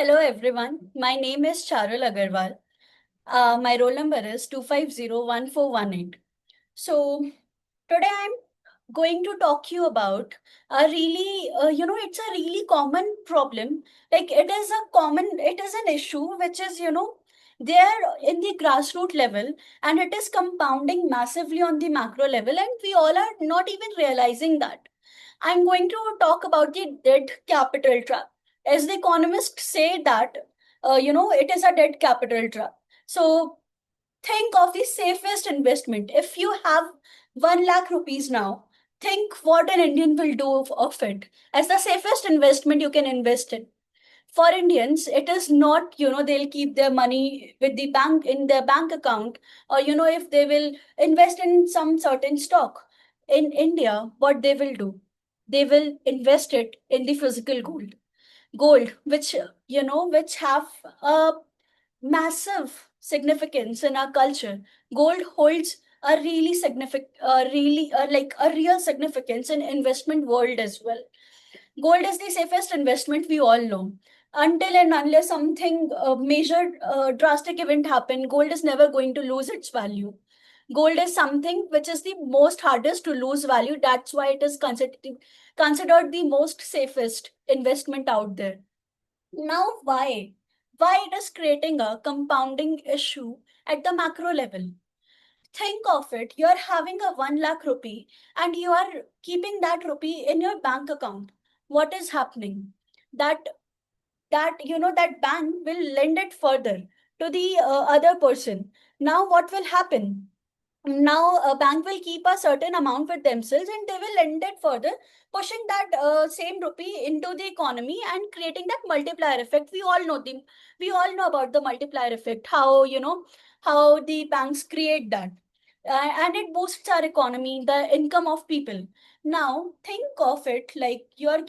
Hello everyone, my name is Charul Agarwal. My roll number is 2501418. So today I'm going to talk you about a really, it's a really common problem. It is an issue which is, there in the grassroots level, and it is compounding massively on the macro level, and we all are not even realizing that. I'm going to talk about the dead capital trap. As the economists say that, it is a dead capital trap. So think of the safest investment. If you have 1 lakh rupees now, think what an Indian will do of it as the safest investment you can invest in. For Indians, it is not, they'll keep their money with the bank in their bank account, or, if they will invest in some certain stock. In India, what they will do, they will invest it in the physical gold, which, which have a massive significance in our culture. Gold holds a really significant, really like a real significance in investment world as well. Gold is the safest investment, we all know. Until and unless something major, drastic event happen, gold is never going to lose its value. Gold is something which is the most hardest to lose value. That's why it is considered the most safest investment out there. Now, why? Why it is creating a compounding issue at the macro level? Think of it, you're having a 1 lakh rupee and you are keeping that rupee in your bank account. What is happening? That that bank will lend it further to the other person. Now what will happen? Now a bank will keep a certain amount with themselves and they will lend it further, pushing that same rupee into the economy and creating that multiplier effect. We all know about the multiplier effect, how how the banks create that. And it boosts our economy, the income of people. Now think of it like you're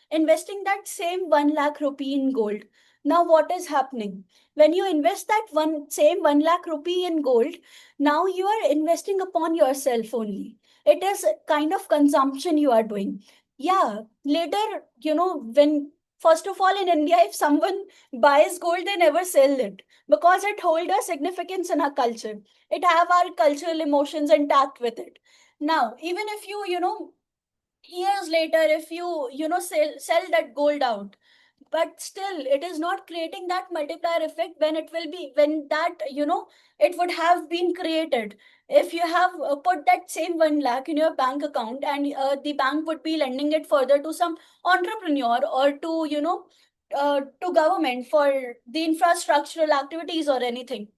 investing that same 1 lakh rupee in gold. Now what is happening? When you invest that same 1 lakh rupee in gold, now you are investing upon yourself only. It is a kind of consumption you are doing. Yeah, later, when first of all in India, if someone buys gold, they never sell it because it holds a significance in our culture. It have our cultural emotions intact with it. Now, even if years later, if sell that gold out, but still it is not creating that multiplier effect when it will be when that it would have been created if you have put that same 1 lakh in your bank account, and the bank would be lending it further to some entrepreneur or to to government for the infrastructural activities or anything.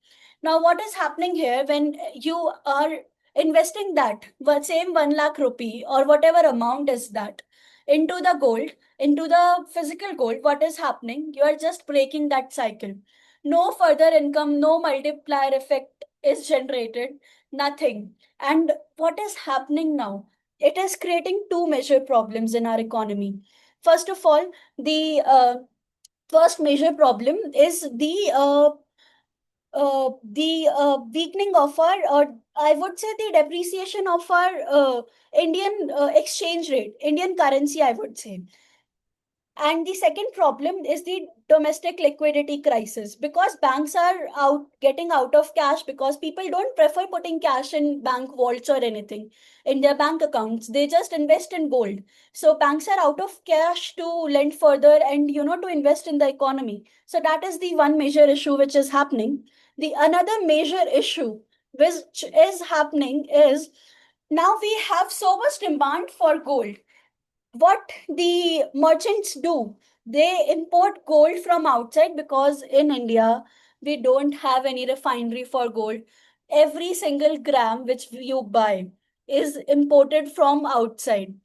Now what is happening here when you are investing that same 1 lakh rupee or whatever amount is that into the gold, into the physical gold, what is happening? You are just breaking that cycle. No further income, no multiplier effect is generated, nothing. And what is happening now? It is creating two major problems in our economy. First of all, the first major problem is the weakening of our, or I would say the depreciation of our Indian exchange rate, Indian currency, I would say. And the second problem is the domestic liquidity crisis, because banks are out getting out of cash because people don't prefer putting cash in bank vaults or anything in their bank accounts. They just invest in gold. So banks are out of cash to lend further and to invest in the economy. So that is the one major issue which is happening. The another major issue which is happening is now we have so much demand for gold. What the merchants do, they import gold from outside because in India we don't have any refinery for gold. Every single gram which you buy is imported from outside.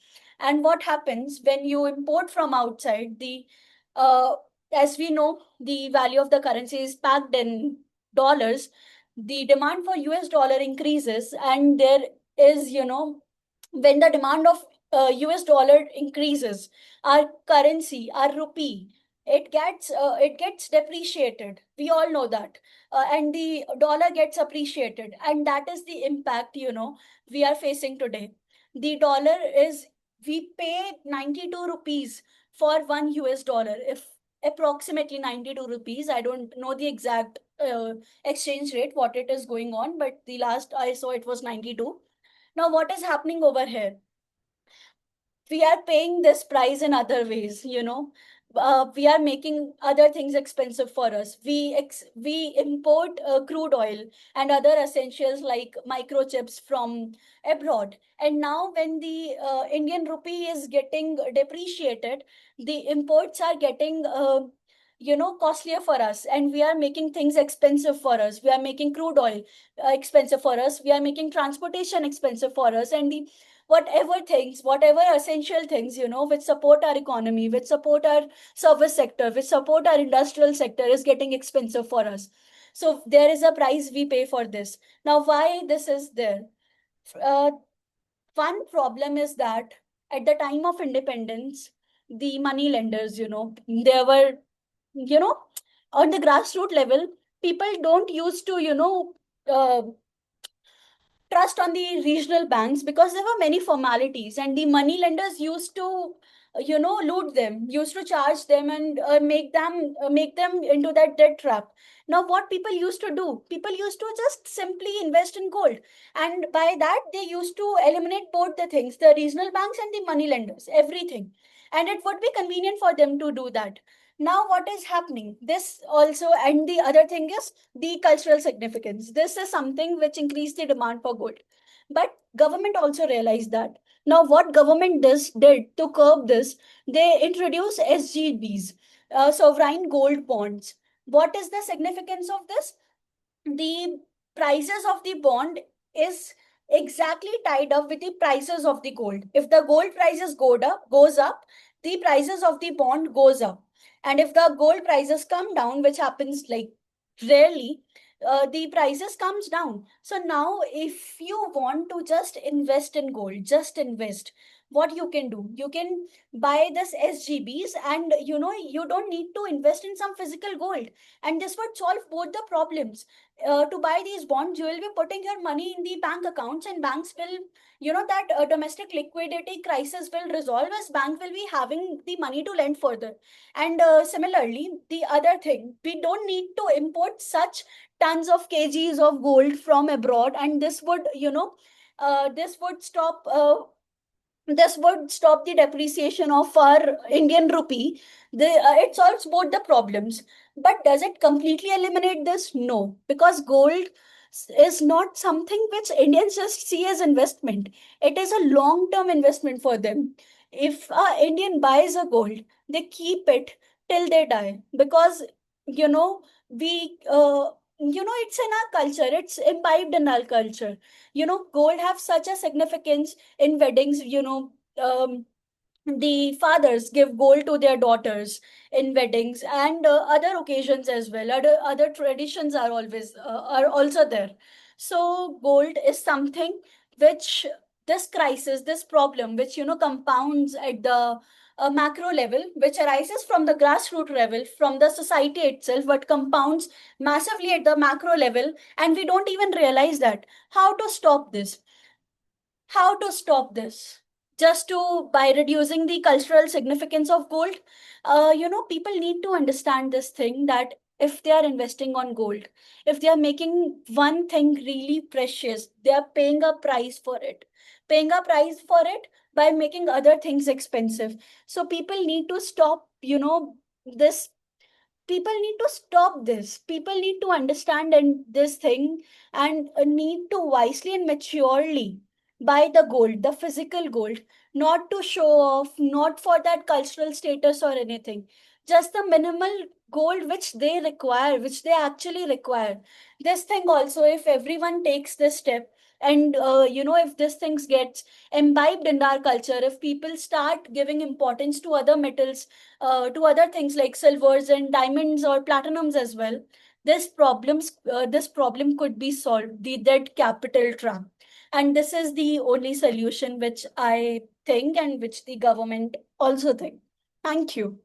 And what happens when you import from outside, the uh, as we know, the value of the currency is packed in dollars. The demand for US dollar increases, and there is, when the demand of US dollar increases, our currency, our rupee, it gets depreciated. We all know that, and the dollar gets appreciated, and that is the impact we are facing today. The dollar is, we pay 92 rupees for 1 US dollar. If approximately 92 rupees. I don't know the exact exchange rate, what it is going on, but the last I saw it was 92. Now, what is happening over here? We are paying this price in other ways, we are making other things expensive for us. We import crude oil and other essentials like microchips from abroad, and now when the Indian rupee is getting depreciated, the imports are getting costlier for us, and we are making things expensive for us. We are making crude oil expensive for us, we are making transportation expensive for us, and the whatever essential things, which support our economy, which support our service sector, which support our industrial sector, is getting expensive for us. So there is a price we pay for this. Now, why this is there? Uh, One problem is that at the time of independence, the money lenders, there were, you know, on the grassroots level, people don't used to, uh, trust on the regional banks because there were many formalities, and the money lenders used to loot them, used to charge them, and make them into that debt trap. Now, what people used to do, people used to just simply invest in gold, and by that they used to eliminate both the things, the regional banks and the money lenders, everything, and it would be convenient for them to do that. Now, what is happening, this also, and the other thing is the cultural significance. This is something which increased the demand for gold. But government also realized that. Now, what government did to curb this, they introduced SGBs, sovereign gold bonds. What is the significance of this? The prices of the bond is exactly tied up with the prices of the gold. If the gold prices goes up, the prices of the bond goes up. And if the gold prices come down, which happens like rarely, the prices comes down. So now, if you want to just invest in gold, just invest. What you can do, you can buy this SGBs, and you don't need to invest in some physical gold, and this would solve both the problems. To buy these bonds, you will be putting your money in the bank accounts, and banks will, that domestic liquidity crisis will resolve, as bank will be having the money to lend further. And similarly, the other thing, we don't need to import such tons of kgs of gold from abroad, and this would stop the depreciation of our Indian rupee. It solves both the problems. But does it completely eliminate this? No, because gold is not something which Indians just see as investment. It is a long-term investment for them. If a Indian buys a gold, they keep it till they die, because you know we it's in our culture. It's imbibed in our culture. Gold have such a significance in weddings. The fathers give gold to their daughters in weddings and other occasions as well. Other traditions are also there. So gold is something which, this crisis, this problem, which compounds at the macro level, which arises from the grassroots level, from the society itself, but compounds massively at the macro level, and we don't even realize that. How to stop this? How to stop this? Just to by reducing the cultural significance of gold. People need to understand this thing, that if they are investing on gold, if they are making one thing really precious, they are paying a price for it, by making other things expensive. So people need to stop, this people need to stop this. People need to understand and this thing, and need to wisely and maturely buy the gold, the physical gold, not to show off, not for that cultural status or anything. Just the minimal gold which they require, which they actually require. This thing also, if everyone takes this step, and if this things gets imbibed in our culture, if people start giving importance to other metals, to other things like silvers and diamonds or platinums as well, this problem could be solved, the dead capital trap. And this is the only solution which I think, and which the government also think. Thank you.